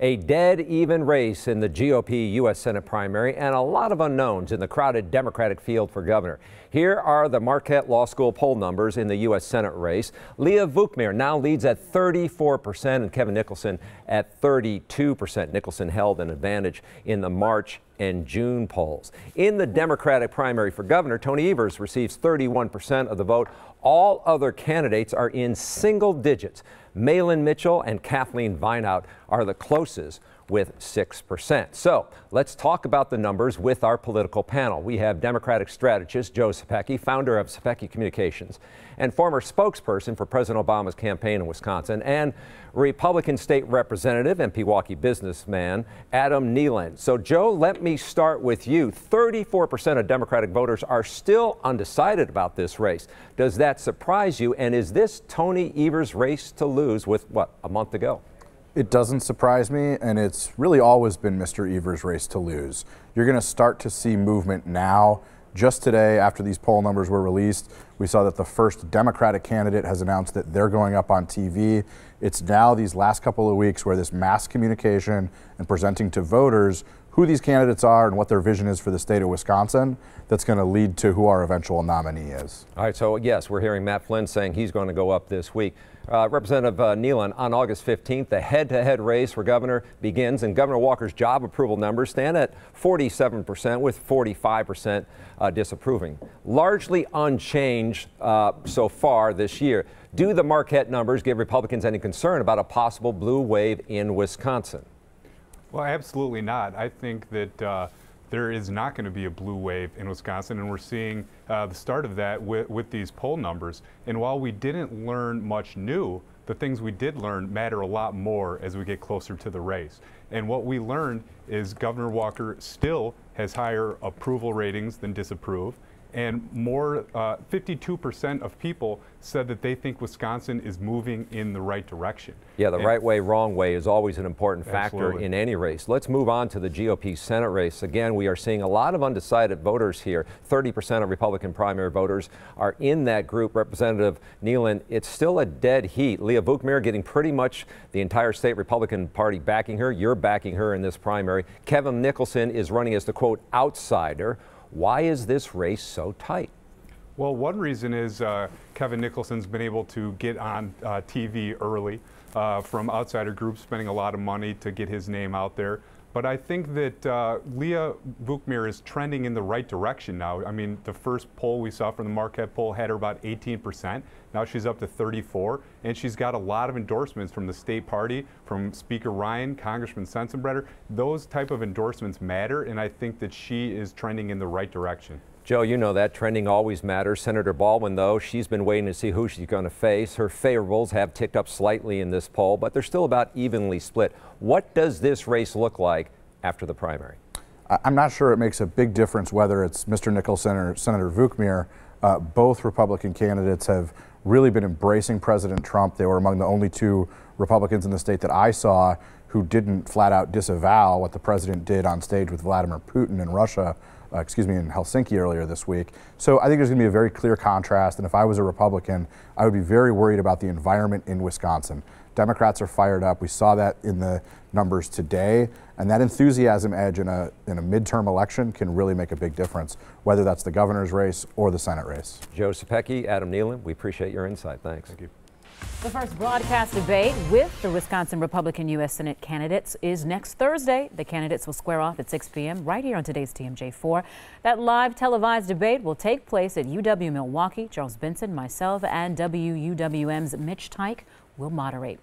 A dead even race in the GOP U.S. Senate primary and a lot of unknowns in the crowded Democratic field for governor. Here are the Marquette Law School poll numbers in the U.S. Senate race. Leah Vukmir now leads at 34% and Kevin Nicholson at 32%. Nicholson held an advantage in the March and June polls. In the Democratic primary for governor, Tony Evers receives 31% of the vote. All other candidates are in single digits. Malin Mitchell and Kathleen Vineout are the closest with 6%. So let's talk about the numbers with our political panel. We have Democratic strategist Joe Zepecki, founder of Zepecki Communications, and former spokesperson for President Obama's campaign in Wisconsin, and Republican State Representative and Pewaukee businessman Adam Nealon. So Joe, let me start with you. 34% of Democratic voters are still undecided about this race. Does that surprise you? And is this Tony Evers' race to lose with, what, a month to go? It doesn't surprise me, and it's really always been Mr. Evers' race to lose. You're going to start to see movement now. Just today, after these poll numbers were released, we saw that the first Democratic candidate has announced that they're going up on TV. It's now these last couple of weeks where this mass communication and presenting to voters who these candidates are and what their vision is for the state of Wisconsin that's going to lead to who our eventual nominee is. All right, so yes, we're hearing Matt Flynn saying he's going to go up this week. Representative Nealon, on August 15th, the head-to-head race for governor begins, and Governor Walker's job approval numbers stand at 47% with 45% disapproving. Largely unchanged so far this year. Do the Marquette numbers give Republicans any concern about a possible blue wave in Wisconsin? Well, absolutely not. I think that there is not going to be a blue wave in Wisconsin, and we're seeing the start of that with these poll numbers. And while we didn't learn much new, the things we did learn matter a lot more as we get closer to the race. And what we learned is Governor Walker still has higher approval ratings than disapprove. And more, 52% of people said that they think Wisconsin is moving in the right direction. Yeah, the right way, wrong way is always an important factor Absolutely. In any race. Let's move on to the GOP Senate race. Again, we are seeing a lot of undecided voters here. 30% of Republican primary voters are in that group. Representative Nealon, it's still a dead heat. Leah Vukmir getting pretty much the entire state Republican Party backing her. You're backing her in this primary. Kevin Nicholson is running as the, quote, outsider. Why is this race so tight? Well, one reason is Kevin Nicholson's been able to get on TV early from outsider groups, spending a lot of money to get his name out there. But I think that Leah Vukmir is trending in the right direction now. I mean, the first poll we saw from the Marquette poll had her about 18%. Now she's up to 34%, and she's got a lot of endorsements from the state party, from Speaker Ryan, Congressman Sensenbrenner. Those type of endorsements matter, and I think that she is trending in the right direction. Joe, you know that trending always matters. Senator Baldwin, though, she's been waiting to see who she's going to face. Her favorables have ticked up slightly in this poll, but they're still about evenly split. What does this race look like after the primary? I'm not sure it makes a big difference whether it's Mr. Nicholson or Senator Vukmir. Both Republican candidates have really been embracing President Trump. They were among the only two Republicans in the state that I saw who didn't flat out disavow what the president did on stage with Vladimir Putin in Russia. In Helsinki earlier this week. So I think there's going to be a very clear contrast, and if I was a Republican, I would be very worried about the environment in Wisconsin. Democrats are fired up. We saw that in the numbers today, and that enthusiasm edge in a midterm election can really make a big difference, whether that's the governor's race or the Senate race. Joe Zepecki, Adam Nealon, we appreciate your insight. Thanks. Thank you. The first broadcast debate with the Wisconsin Republican U.S. Senate candidates is next Thursday. The candidates will square off at 6 p.m. right here on today's TMJ4. That live televised debate will take place at UW Milwaukee. Charles Benson, myself, and WUWM's Mitch Tyke will moderate.